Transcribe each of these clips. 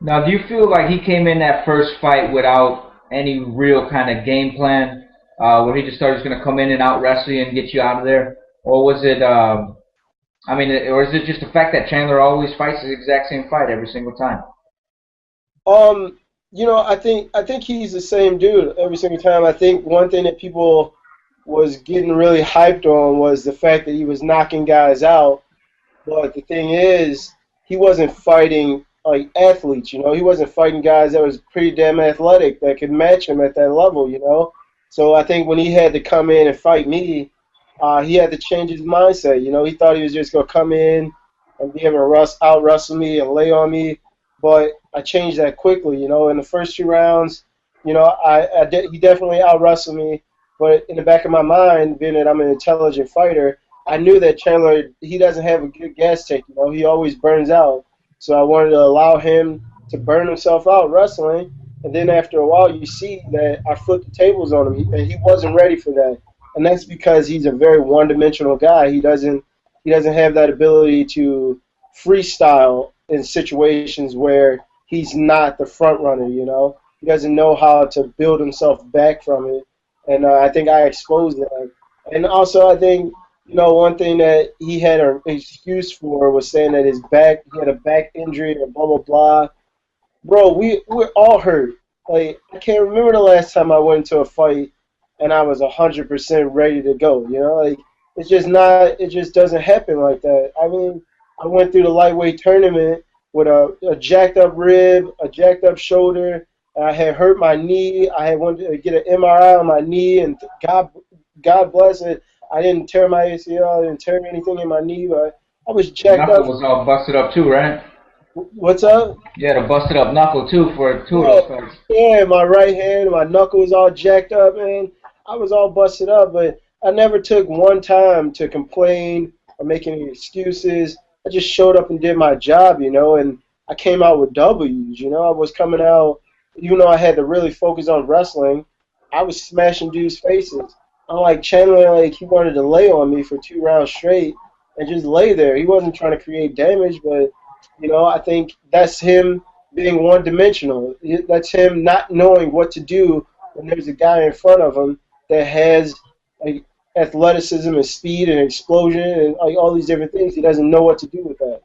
Now, do you feel like he came in that first fight without any real kind of game plan, where he just started going to come in and out wrestle you and get you out of there, or was it? I mean, or is it just the fact that Chandler always fights the exact same fight every single time? I think he's the same dude every single time. I think one thing that people was getting really hyped on was the fact that he was knocking guys out. But the thing is, he wasn't fighting like athletes, He wasn't fighting guys that was pretty damn athletic that could match him at that level. So I think when he had to come in and fight me, he had to change his mindset. He thought he was just gonna come in and be able to out wrestle me and lay on me. But I changed that quickly. In the first 2 rounds, he definitely out wrestled me. But in the back of my mind, being that I'm an intelligent fighter, I knew that Chandler, he doesn't have a good gas tank. He always burns out. So I wanted to allow him to burn himself out wrestling. And then after a while, you see that I flipped the tables on him, and he wasn't ready for that. And that's because he's a very one-dimensional guy. He doesn't have that ability to freestyle in situations where he's not the front runner. He doesn't know how to build himself back from it. And I think I exposed that. And also, I think, one thing that he had an excuse for was saying that he had a back injury or blah, blah, blah. Bro, we're all hurt. Like, I can't remember the last time I went into a fight and I was 100% ready to go. Like, it just doesn't happen like that. I mean, I went through the lightweight tournament with a jacked up rib, a jacked up shoulder. I had hurt my knee. I had wanted to get an MRI on my knee, and God bless it, I didn't tear my ACL. I didn't tear anything in my knee, but I was jacked up. Knuckle was all busted up too, right? What's up? You had a busted up knuckle too for 2 of those fights. Yeah, my right hand, my knuckle was all jacked up, man. I was all busted up, but I never took one time to complain or make any excuses. I just showed up and did my job, and I came out with W's. I was coming out, even though I had to really focus on wrestling, I was smashing dudes' faces. Unlike Chandler, like, he wanted to lay on me for 2 rounds straight and just lay there. He wasn't trying to create damage, but, I think that's him being one-dimensional. That's him not knowing what to do when there's a guy in front of him that has like, athleticism and speed and explosion and like, all these different things. He doesn't know what to do with that.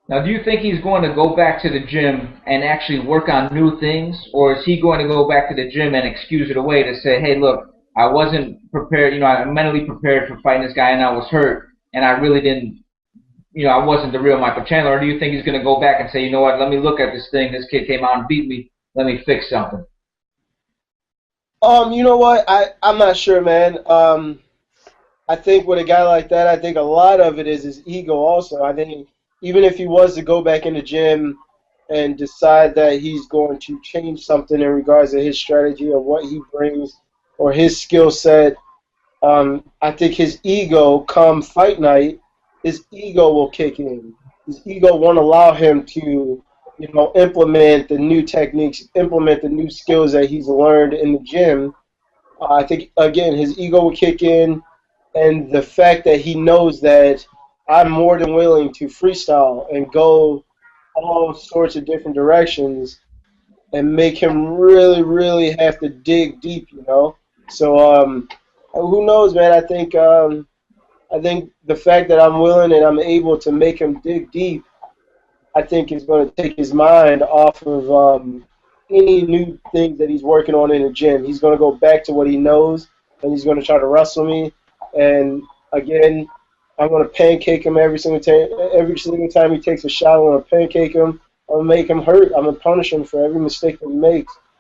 Now, do you think he's going to go back to the gym and actually work on new things, or is he going to go back to the gym and excuse it away to say, hey, look, I wasn't prepared, I'm mentally prepared for fighting this guy and I was hurt and I really didn't, I wasn't the real Michael Chandler? Or do you think he's going to go back and say, you know what, let me look at this thing, this kid came out and beat me, let me fix something? You know what, I'm not sure, man. I think with a guy like that, I think a lot of it is his ego also. I think even if he was to go back in the gym and decide that he's going to change something in regards to his strategy or what he brings or his skill set, I think his ego, come fight night, his ego will kick in. His ego won't allow him to, implement the new techniques, implement the new skills that he's learned in the gym. I think, again, his ego will kick in, and the fact that he knows that I'm more than willing to freestyle and go all sorts of different directions and make him really, really have to dig deep, So who knows, man? I think the fact that I'm willing and I'm able to make him dig deep, I think is going to take his mind off of any new things that he's working on in the gym. He's going to go back to what he knows, and he's going to try to wrestle me. And again, I'm going to pancake him every single time. Every single time he takes a shot, I'm going to pancake him. I'm going to make him hurt. I'm going to punish him for every mistake that he makes.